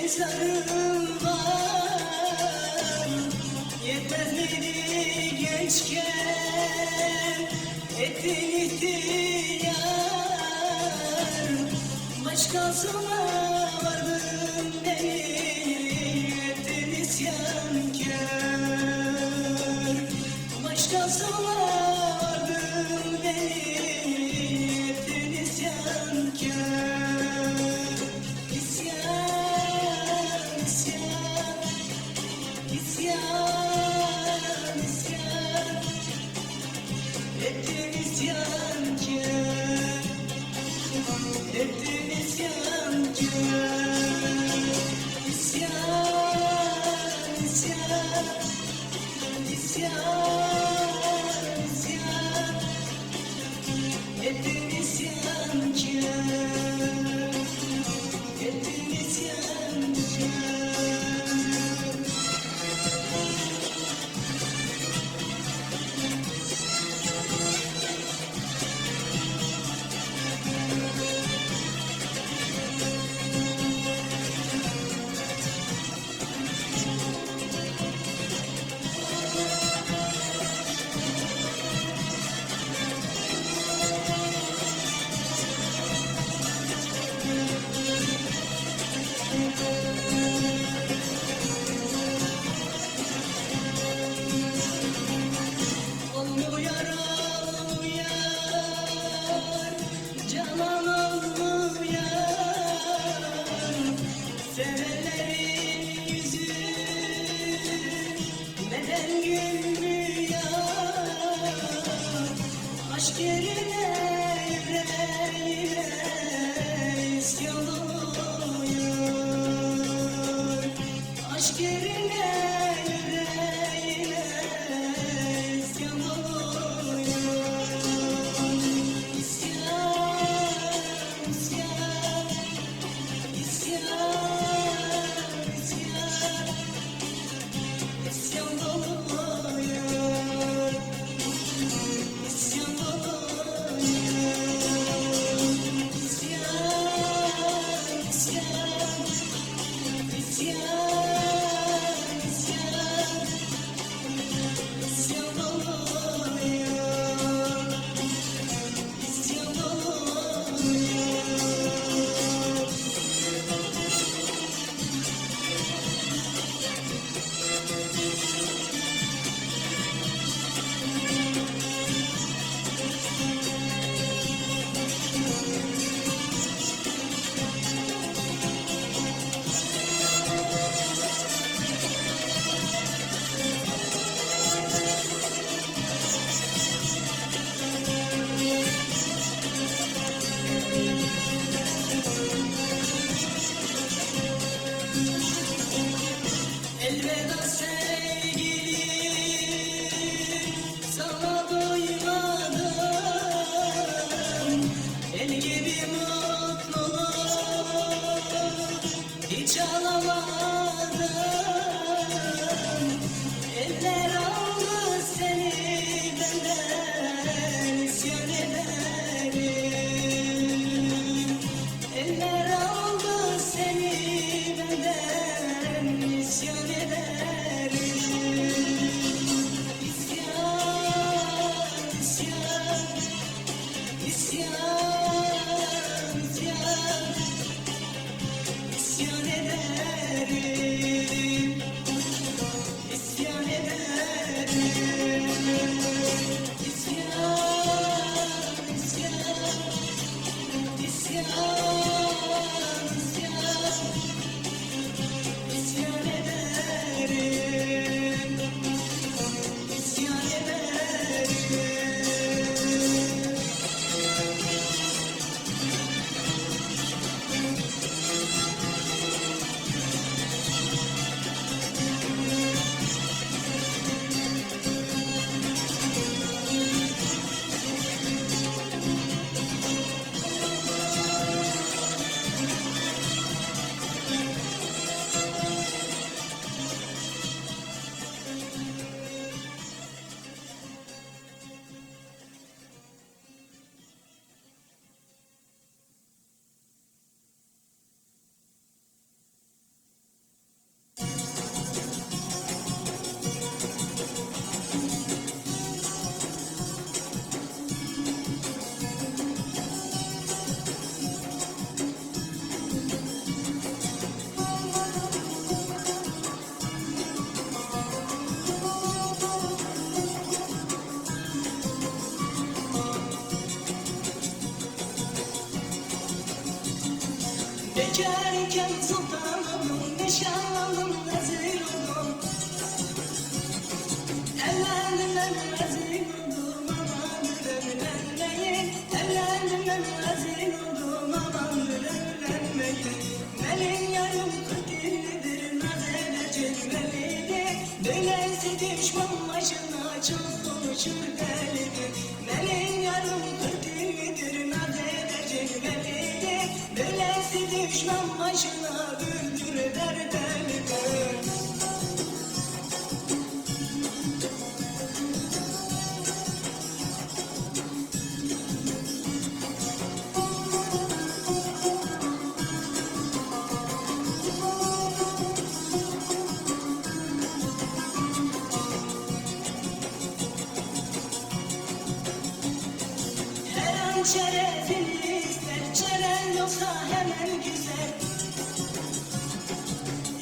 mezarım var. Yetmez miydi gençken ettin ihtiyar? Başkasına vardım beni ettin isyankar. Başkasına vardım beni ettin isyankar. İsyan, isyan, isyan, isyan, ettin isyankar, ettin isyankar. İsyan, isyan, isyan, isyan, ettin isyankar, ettin isyankar. Olmuyor, olmuyor, canan olmuyor. Sevenlerin yüzü neden gülmüyor? Aşk yerine yüreğime isyan oluyor. Aşk yerine yüreğime isyan oluyor. İsyan, isyan, isyan, isyan, isyan oluyor. İsyan oluyor. İsyan, isyan, isyan, isyan, isyan oluyor. İsyan oluyor. Elveda sevgilim, sana doymadım. El gibi mutluluk hiç alamadım. Eller aldı seni benden, isyan ederim. Eller aldı seni benden, isyan ederim. İsyan, isyan, isyan, isyan, isyan ederim. İsyan ederim. rezil oldum amandır evlenmeyin. Benim yarım 40 illidir naz eder cilveliydi. Böylesi düşman başına çok konuşur delidir. Benim yarım 40 illidir naz eder cilveliydi. Böylesi düşman başına güldür eder delidir. Şerefini ister, çeren yoksa hemen güzel.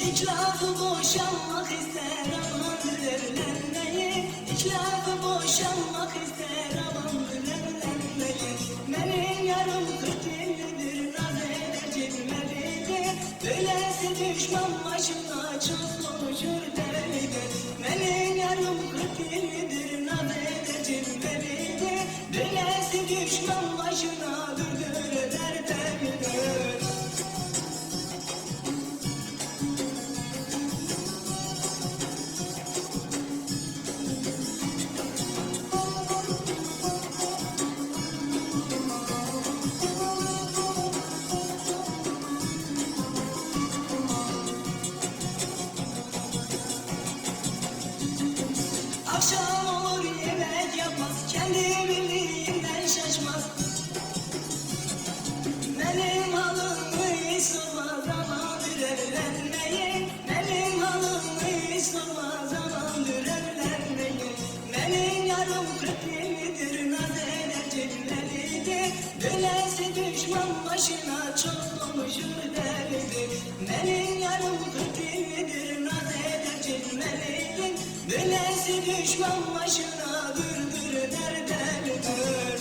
İki lafı boşanmak ister, amandır evlenmeyi. İki lafı boşanmak ister, amandır evlenmeyi. Benim yarım 40 illidir, naz eder cilvelidir. Böylesi düşman başına çok konuşur delidir. Benim yarım 40 illidir, naz eder cilvelidir. Böylesi düşman başına dırdır eder delidir. Akşam olur yemek yapmaz, kendi bildiğinden şaşmaz. Benim halımı hiç sormaz, amandır evlenmeyin. Benim halımı hiç sormaz, amandır evlenmeyin. Benim yarım 40 illidir, naz eder cilvelidir. Böylesi düşman başına çok konuşur delidir. Benim yarım 40 illidir, naz eder cilvelidir. Böylesi düşman başına dırdır eder delidir.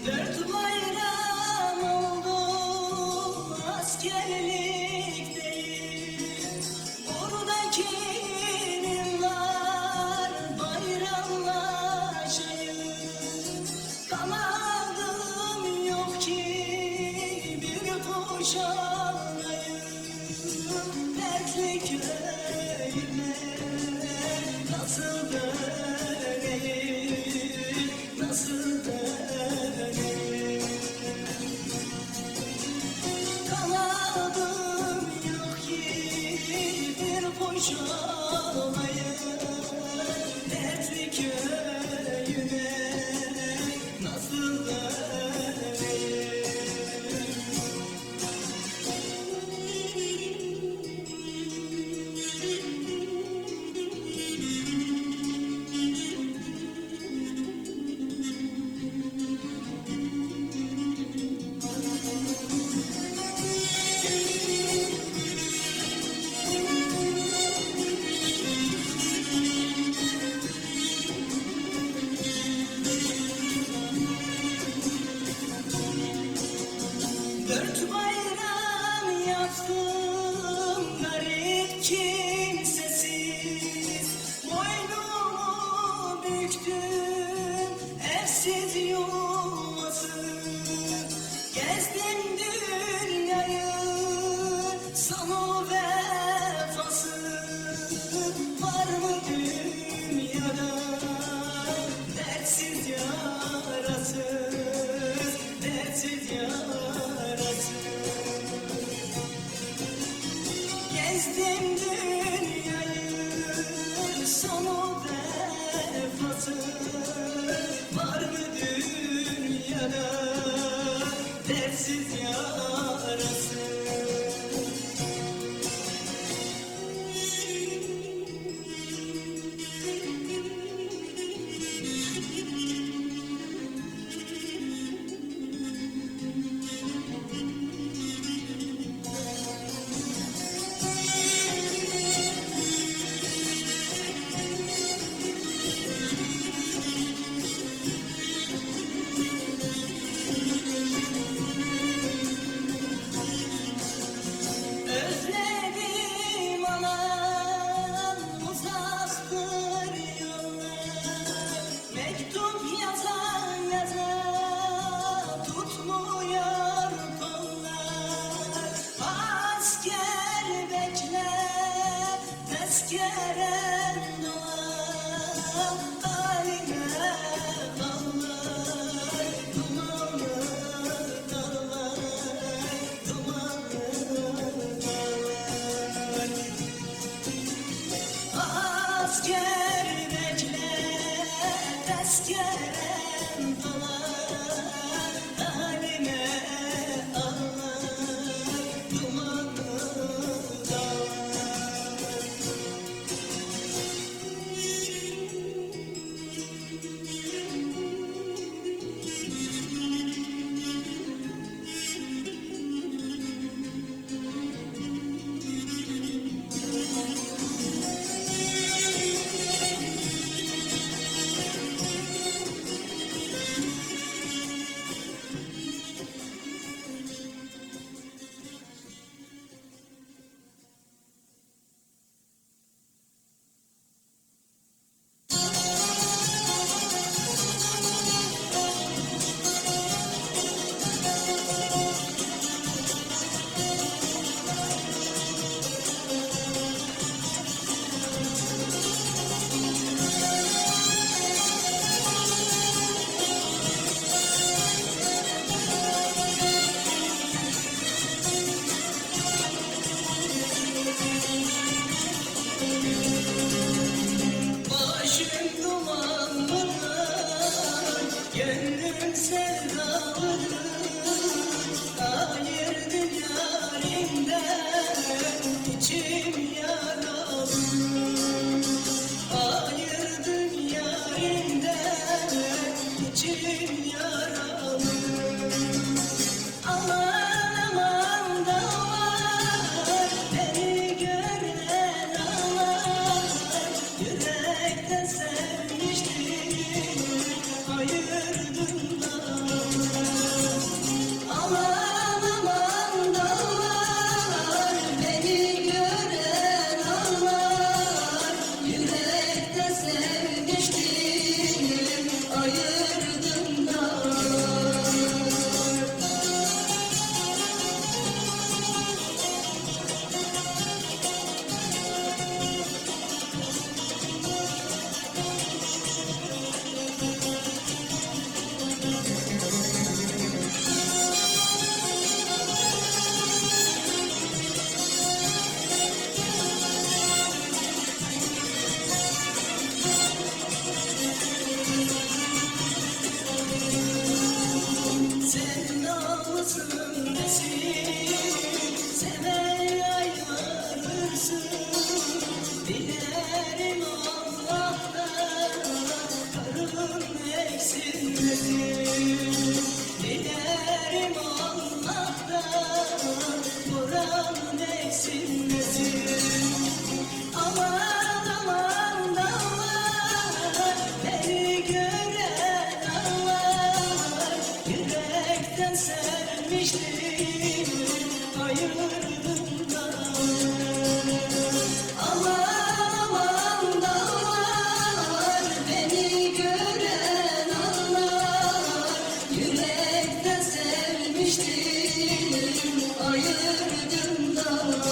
Dört bayram oldu askerlik değil. Buradakinin var bayramlaşayım. Kanadım yok ki bir kuş alayım. Dertli köyüme nasıl döneyim, nasıl döneyim. Kanadım yok ki bir kuş olayım. Dertli köyüme nasıl döneyim. Dört bayram yaptım garip kimsesiz. Boynumu büktüm evsiz yuvasız. Gezdim dünyayı sonu vefasız. Var mı dünyada dertsiz yarasız, dertsiz yarasız. haline ağlar, dumanlı dağlar, dumanlı dağlar. Asker bekler, tezkerem dolar, halime ağlar, dumanlı dağlar. Başım dumanlıdır, gönlüm sevdalıdır. Ayırdın yarimden, içim yaralı. Ayırdın yarimden, içim yaralı. Aman aman dağlar, beni gören ağlar. Yürekten sevmiştim, ayırdım dağlar. Aman aman dağlar, beni gören ağlar. Yürekten sevmiştim, ayırdım dağlar. Sen namusun nesin, seven ayarırsın. Dilerim Allah'tan, karım eksilmesin. Dilerim Allah'tan, buram eksilmesin. Aman aman dağlar, beni gören ağlar. Yürekten sevmiştim, ayırdım dağlar. Aman aman dağlar, beni gören ağlar. Yürekten sevmiştim, ayırdım dağlar.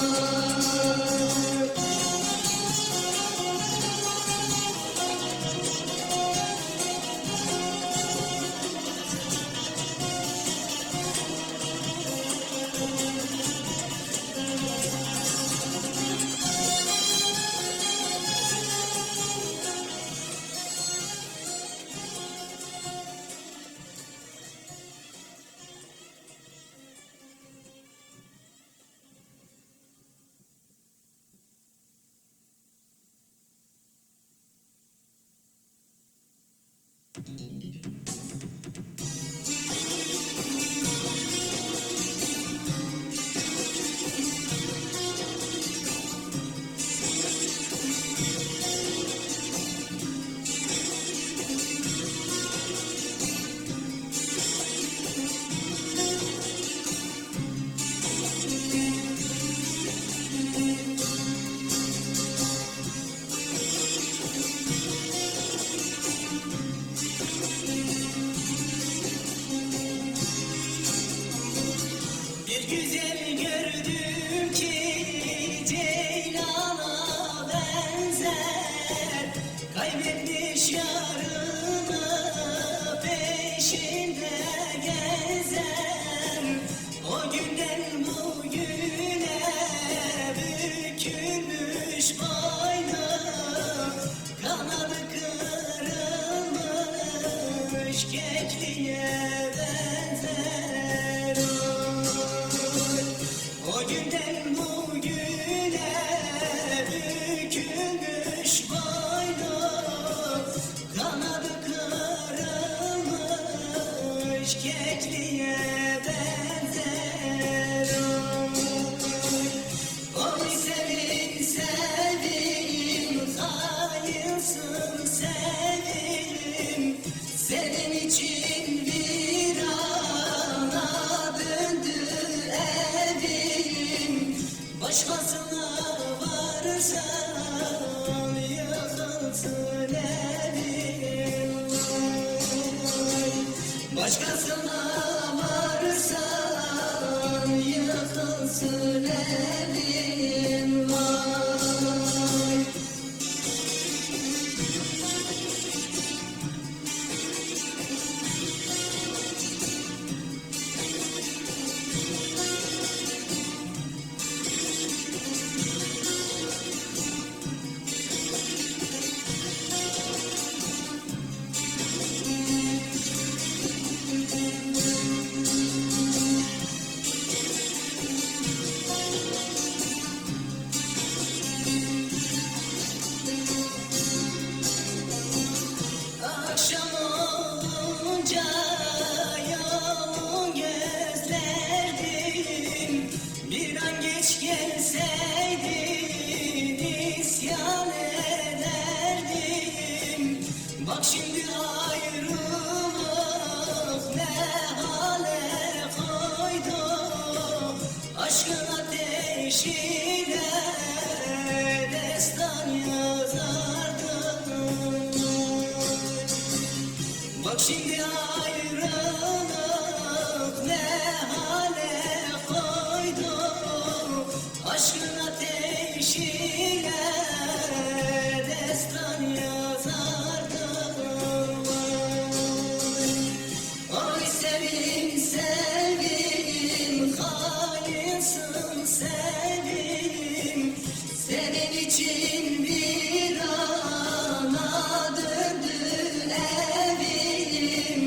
yarını peşinde gezer. O günden bugüne bükülmüş boynum, kanadı kırılmış kekliğe benzer. O günden bugüne bükülmüş boynum, kanadı kırılmış kekliğe benzer. Oy sevin sevin, hayırsın sevin, senin için virana döndü evim. Başkasına varsam yıkılsın evim. Başkasına varsam yıkılsın evim. Vay. Akşam olunca yolun gözlerdim, bir an geç gelseydin isyan ederdim. Bak şimdi ayrılık ne hale koydu, aşkın ateşiyle destan yazardım. Bak şimdi ayrılık ne hale koydu, aşkın ateşiyle destan yazardım. Oy sevin sevin, hayırsın sevin, senin için bir ana döndü evim.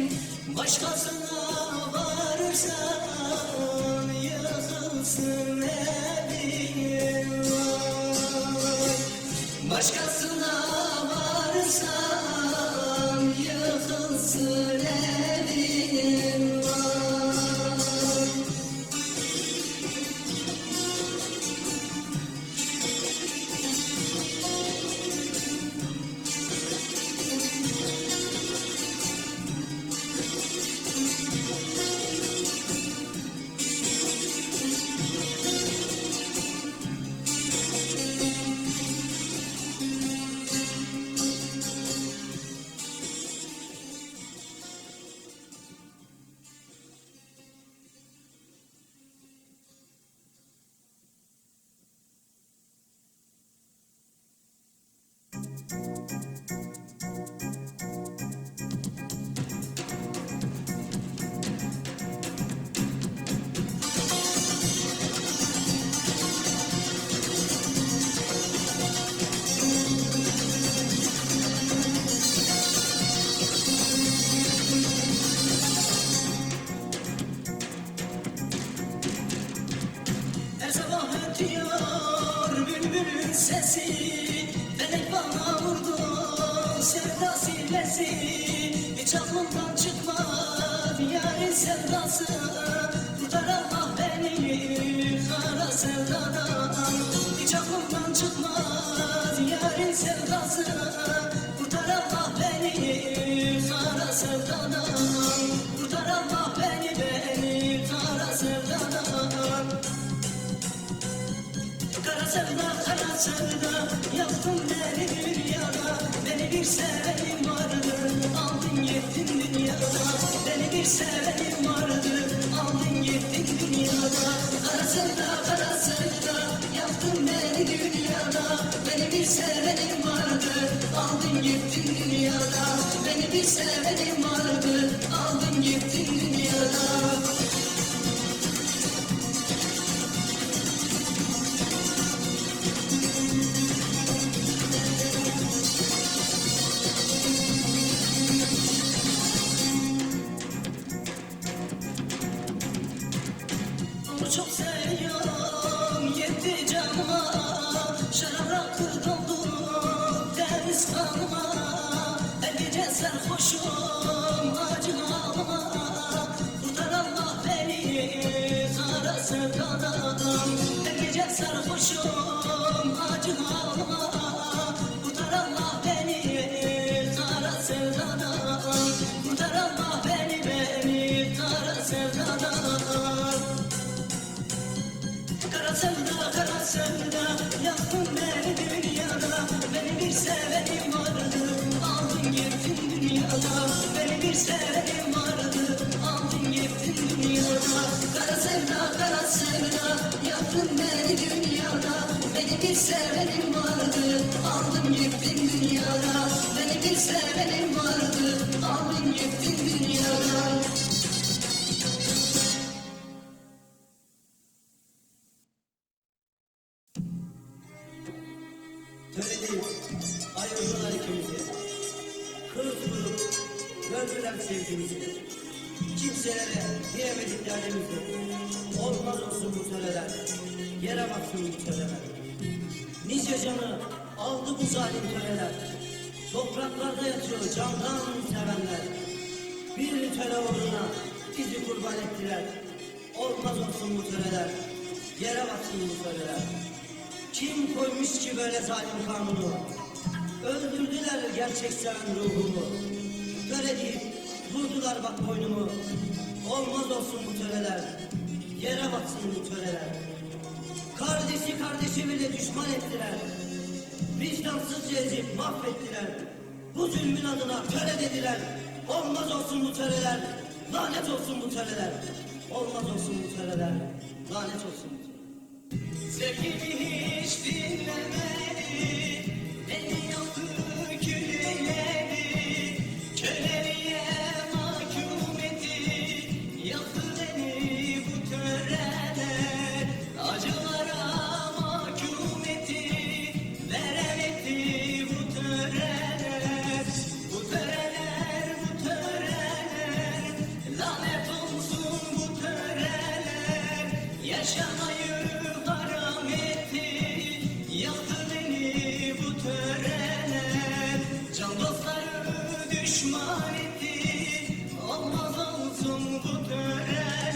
Başkasına varsam yıkılsın evim. Başkasına varsam yıkılsın evim. Her sabah ötüyor bülbülün sesi, felek bana vurdu sevda sillesi. Hiç aklımdan çıkmaz yarın sevdası, kurtar Allah beni kara sevdadan. Hiç aklımdan çıkmaz yarın sevdası, kurtar Allah beni kara sevdadan. Kurtar Allah beni kara sevdadan. Kara sevda yaktın beni dünyada, beni bir sevenim vardı aldın gittin dünyada. Beni bir sevenim vardı aldın gittin dünyada. Kara sevda yaktın beni dünyada, beni bir sevenim vardı aldın gittin dünyada. Beni bir sevenim vardı, aldın gittin dünyada. Onu çok seviyorum, yetti canıma. Şarap rakı doldu deniz kanıma. Her gece sarhoşum acı halıma. Kurtar Allah beni kara sevdadan. Her gece sarhoşum acı halıma. Kurtar Allah beni kara sevdadan. Kurtar Allah beni kara sevdadan. Kara sevda, kara sevda, yaktın beni dünyada. Beni bir sevenim vardı, aldın gittin dünyada. Beni bir sevenim vardı, aldın gittin dünyada. Kara sevda, kara sevda, yaktın beni dünyada. Beni bir sevenim vardı, aldın gittin dünyada. Beni bir sevenim vardı, aldın gittin dünyada. Söylediğim ayırdılar ikimizi. Kırık kırık gördüler sevgimizi. Kimselere diyemedik derdimizi. Olmaz olsun bu töreler, yere baksın bu töreler. Nice canı aldı bu zalim töreler. Topraklarda yatıyor candan sevenler. Bir töre uğruna bizi kurban ettiler. Olmaz olsun bu töreler, yere baksın bu töreler. Kim koymuş ki böyle zalim kanunu? Öldürdüler gerçek seven ruhumu. Töre deyip vurdular bak boynumu. Olmaz olsun bu töreler, yere baksın bu töreler. Kardeşi kardeşi bile düşman ettiler. Vicdansızca ezip mahvettiler. Bu zulmün adına töre dediler. Olmaz olsun bu töreler, lanet olsun bu töreler. Olmaz olsun bu töreler, lanet olsun bu töreler. Sevgimi hiç dinlemedi, beni yaktı külleri, köleliğe mahkum etti, yaktı beni bu töreler, acılara mahkum etti, veremetti bu töreler, bu töreler, bu töreler, lanet olsun bu töreler, yaşamayı haram etti, yaktı beni bu töreler, can dostları düşman etti, olmaz olsun bu töreler.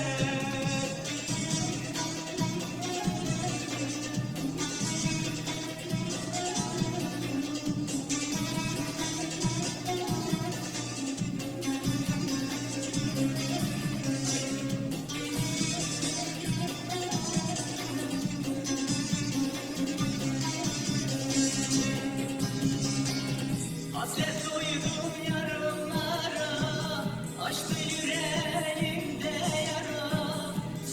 Hasret duydum yarınlara, açtı yüreğimde yara.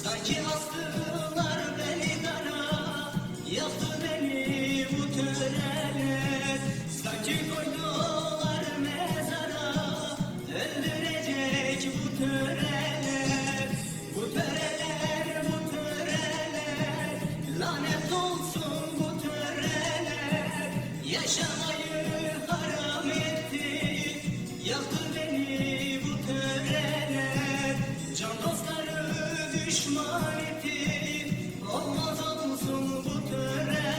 Sanki astılar beni dara, yaktı beni bu töreler. Sanki koydular mezara, öldürecek bu töreler. Bu töreler, bu töreler, lanet olsun bu töreler. Yaşamayı haram etti, yaktı beni bu töreler, can dostları düşman etti, olmaz olsun bu töreler.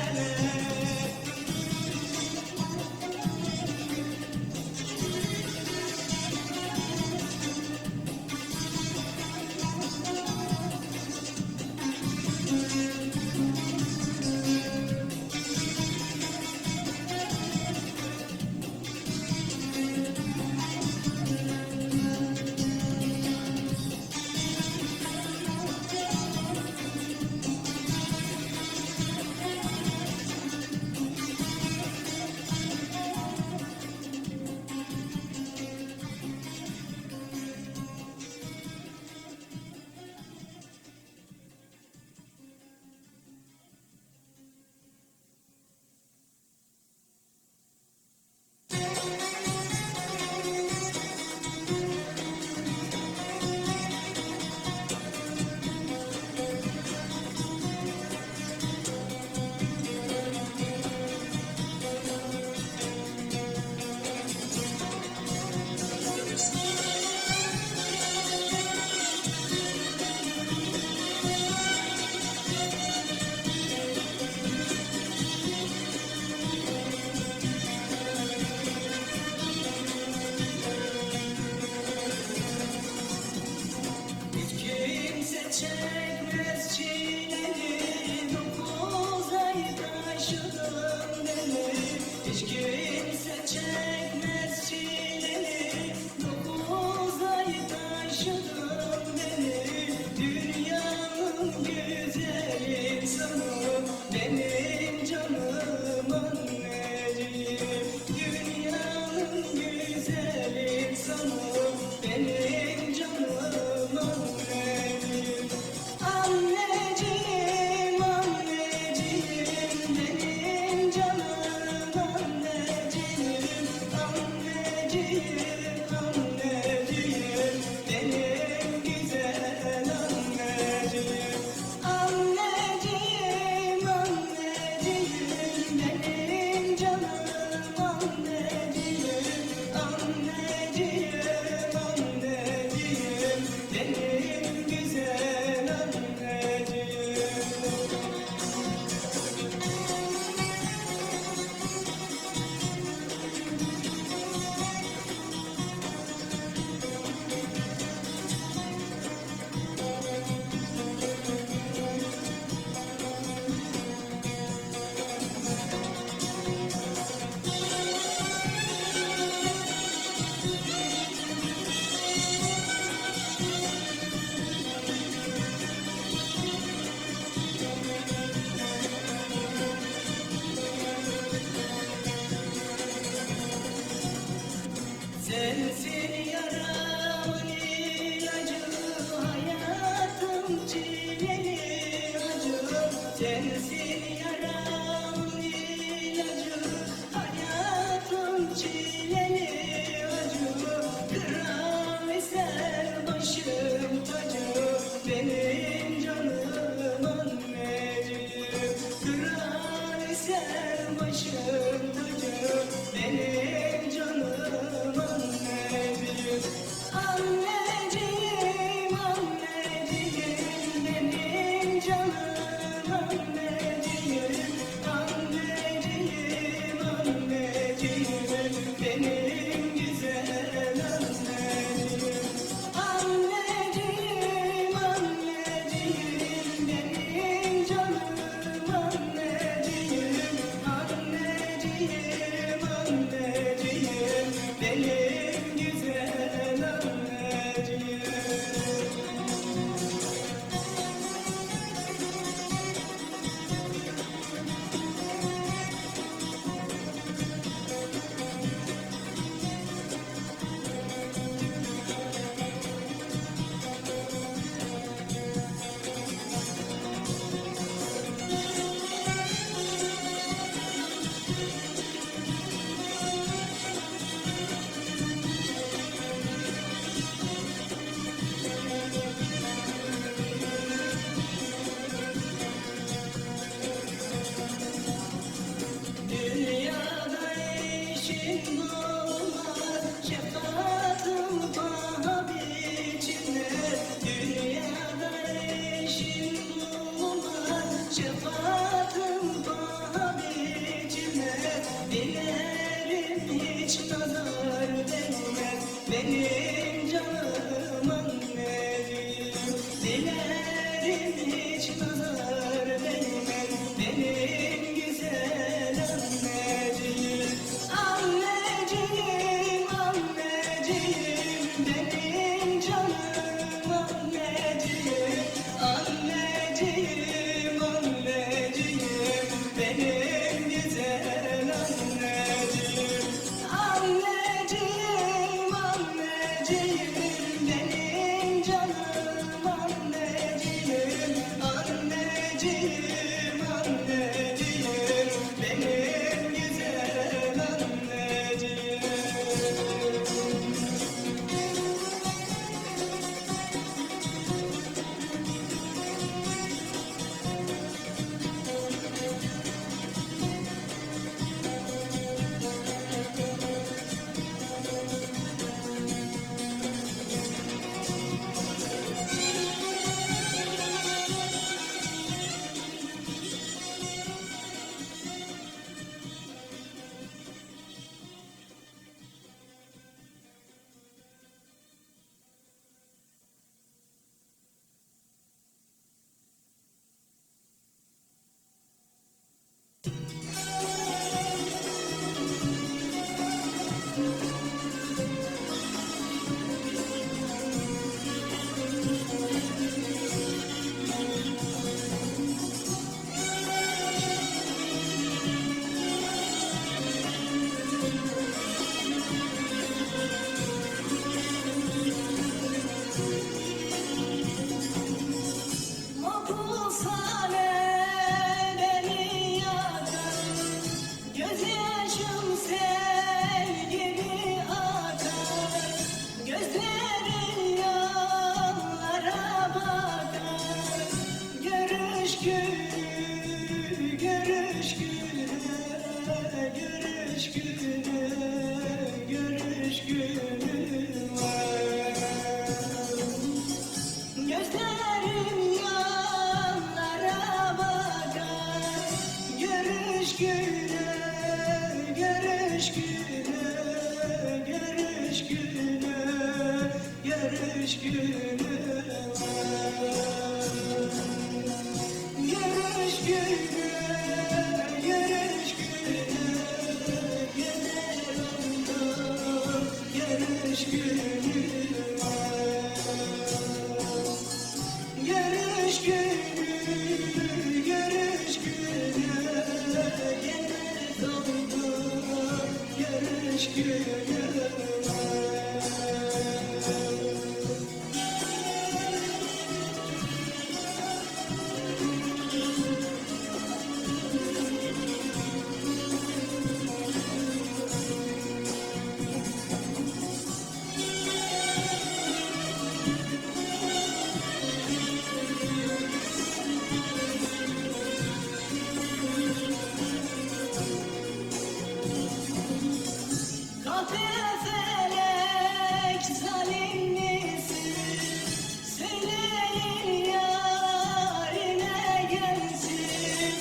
benim canım anneciğim. Dilerim hiç nazar değmez benim güzel anneciğim. Anneciğim, anneciğim, benim canım anneciğim. Anneciğim, anneciğim, benim güzel anneciğim. Anneciğim, anneciğim, benim canım anneciğim. Anneciğim, anneciğim, benim güzel anneciğim. Mahpushane beni yakar, gözyaşım sel gibi akar. Gözlerin yollara bakar, görüş günü, görüş günü, görüş günü, görüş günü var. Gözlerim yollara bakar, görüş günü, görüş günü, görüş günü, görüş günü var. Görüş günü, görüş günü, güzel oldu, görüş günü var. Görüş günü, görüş günü, yenmez oldu, görüş günü var. Kafelek zalim misin? Söyleyin yarine gelsin.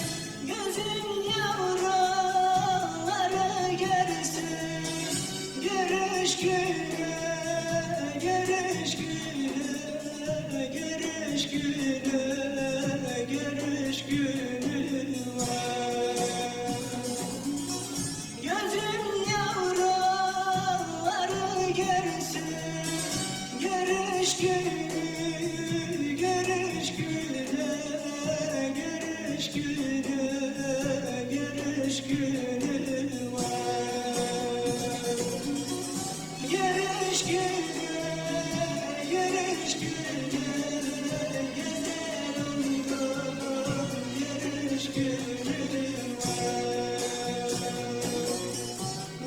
Gözün yavruları görsün. Görüş günü, görüş günü, görüş günü, görüş günü var. Gözüm yavruları görsün, görüş günü, görüş günü, görüş günü, görüş günü var. Görüş günü, görüş günü, güzel oldu, görüş günü var.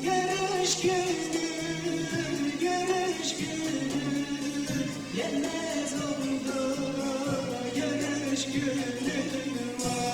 Görüş günü, görüş günü, yenmez oldu, görüş günü var.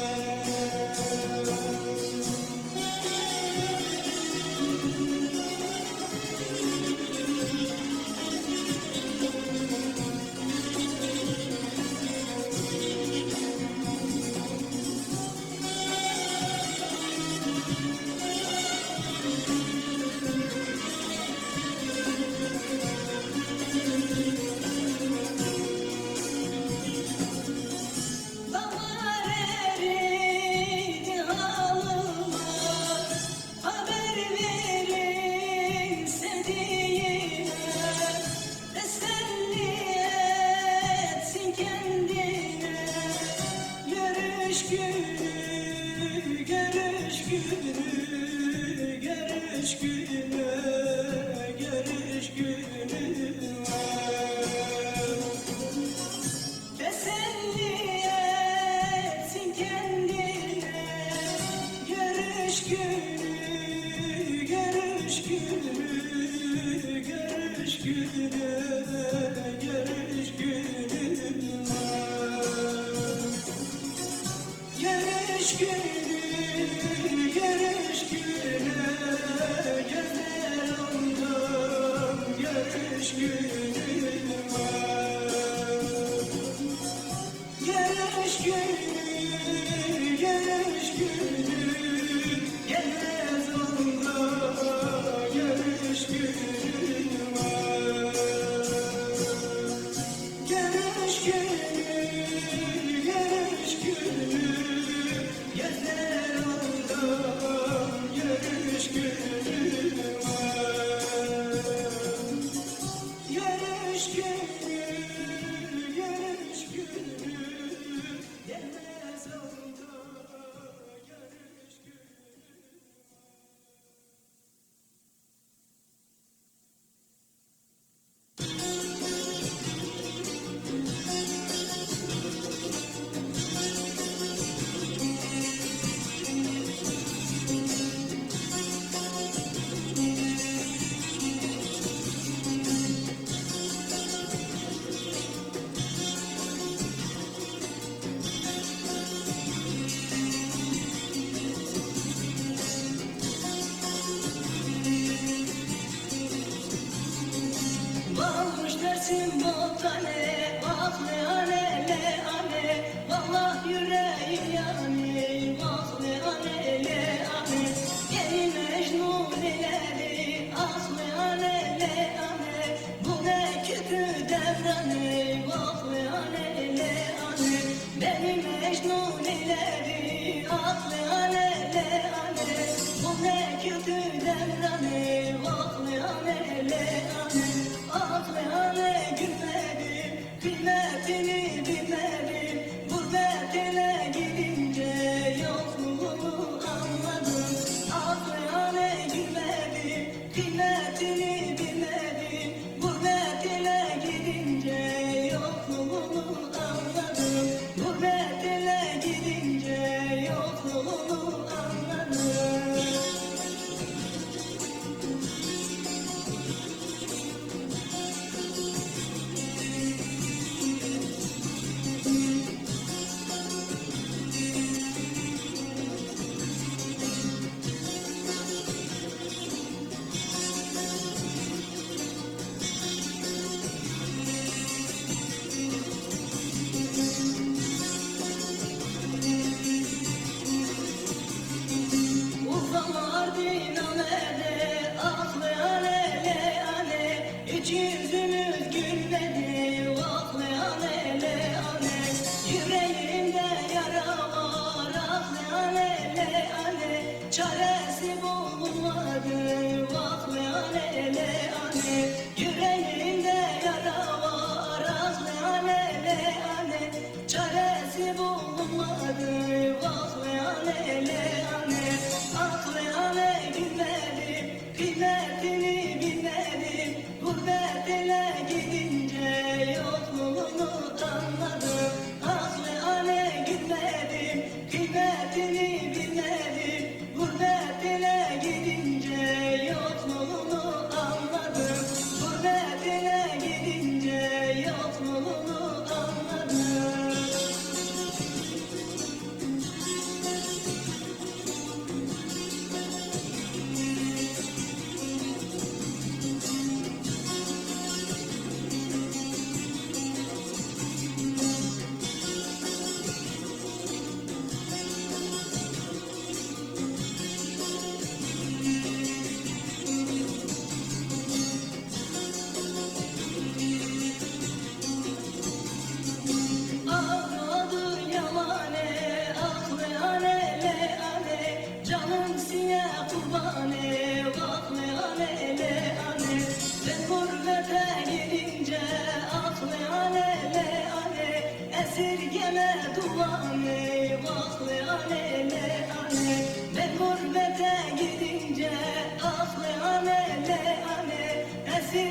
günüm var. Teselli etsin kendine, görüş günü, görüş günü, görüş günü, görüş günüm var. Görüş günü, görüş günü, gözler oldum, görüş günüm var. Görüş günü, görüş günü, gelmez oldum, görüş günüm var. Görüş günü, görüş günü, gözler oldum, görüş günüm var. Görüş günü, görüş günü, gelmez oldum, görüş günü. Varmış dersim botane, bak ne ane le ane, vallahi yüreğim yani, bak ne ane le ane, yeni Mecnun ileri, ah ne ane le ane, bu ne kötü devrane, bak ne ane le ane, beni Mecnun ileri, ah ne ane le ane, bu ne kötü devrane, bak ne ane le ane. Aklına gülmedim, kıymetini bilmedim, gurbet ele gidince yokluğunu anladım. Aklına gülmedim, kıymetini bilmedim, gurbet ele gidince yokluğunu anladım. Gurbet ele gidince yokluğunu anladım. Urfalar dinamede, aklı alele ale, hiç yüzünüz gülmedi, vaklı alele ale. Yüreğimde yara var, aklı alele ale, çaresi bulunmadı, vaklı alele ale. Yüreğimde yara var, aklı alele ale, çaresi bulunmadı, vaklı alele ale. Aklına gülmedim, kıymetini bilmedim, gurbet ele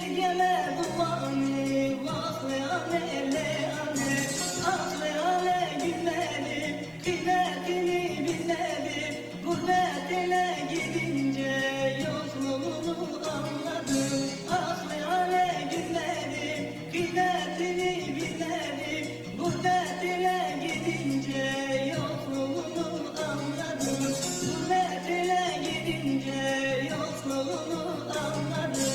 esirgeme bu ani. Vakliyane leyane, akliyane günlerim, kıymetini bilmedim. Gurbet ele gidince yokluğunu anladım. Akliyane günlerim, kıymetini bilmedim. Gurbet ele gidince yokluğunu anladım. Gurbet ele gidince yokluğunu anladım.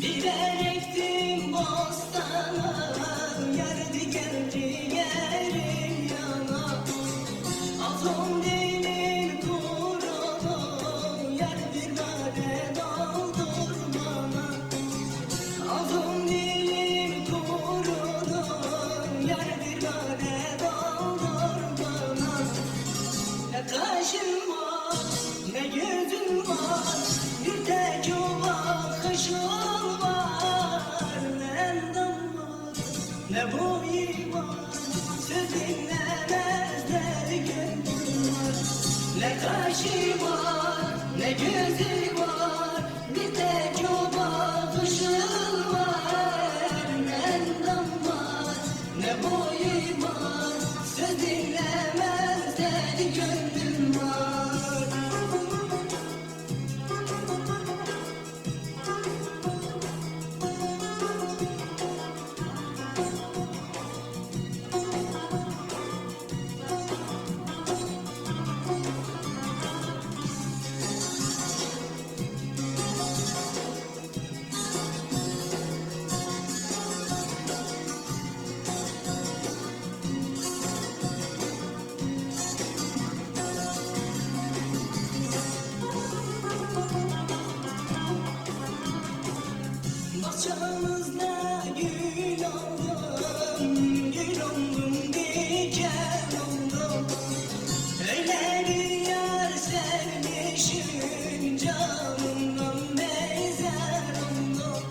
Biber ektim bostana, yardı geldi yerim yana. Atom değil kurulu, yar bir bade doldur bana. Atom değil kurulu, yar bir bade doldur bana. Ne kaşın var, ne gözün var, bir tek o bakışın var. Ne endam var, ne boyu var, söz dinlemezler gönlüm var. Ne kaşı var, ne gözü var, bir tek o bakışın var. Ne endam var, ne boyu var, söz dinlemezler gönlüm var. Bahçemizde gül oldum, gül oldum, diken oldum. Öyle bir yar sevmişim, canımdan bezer oldum.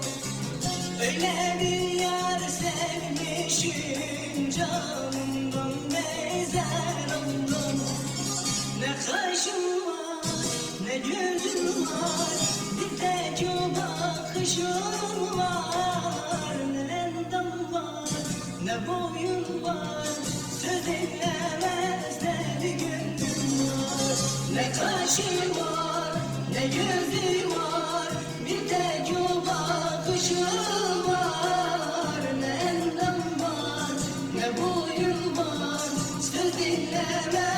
Öyle bir yar sevmişim, canımdan bezer oldum. Ne kaşın var, ne gözün var, bir tek o bakışın var. Ne endam var, ne boyun var, söz dinlemezler gönlüm var. Ne kaşı var, ne gözü var, bir tek o bakışın var. Ne endam var, ne boyun var, söz dinlemezler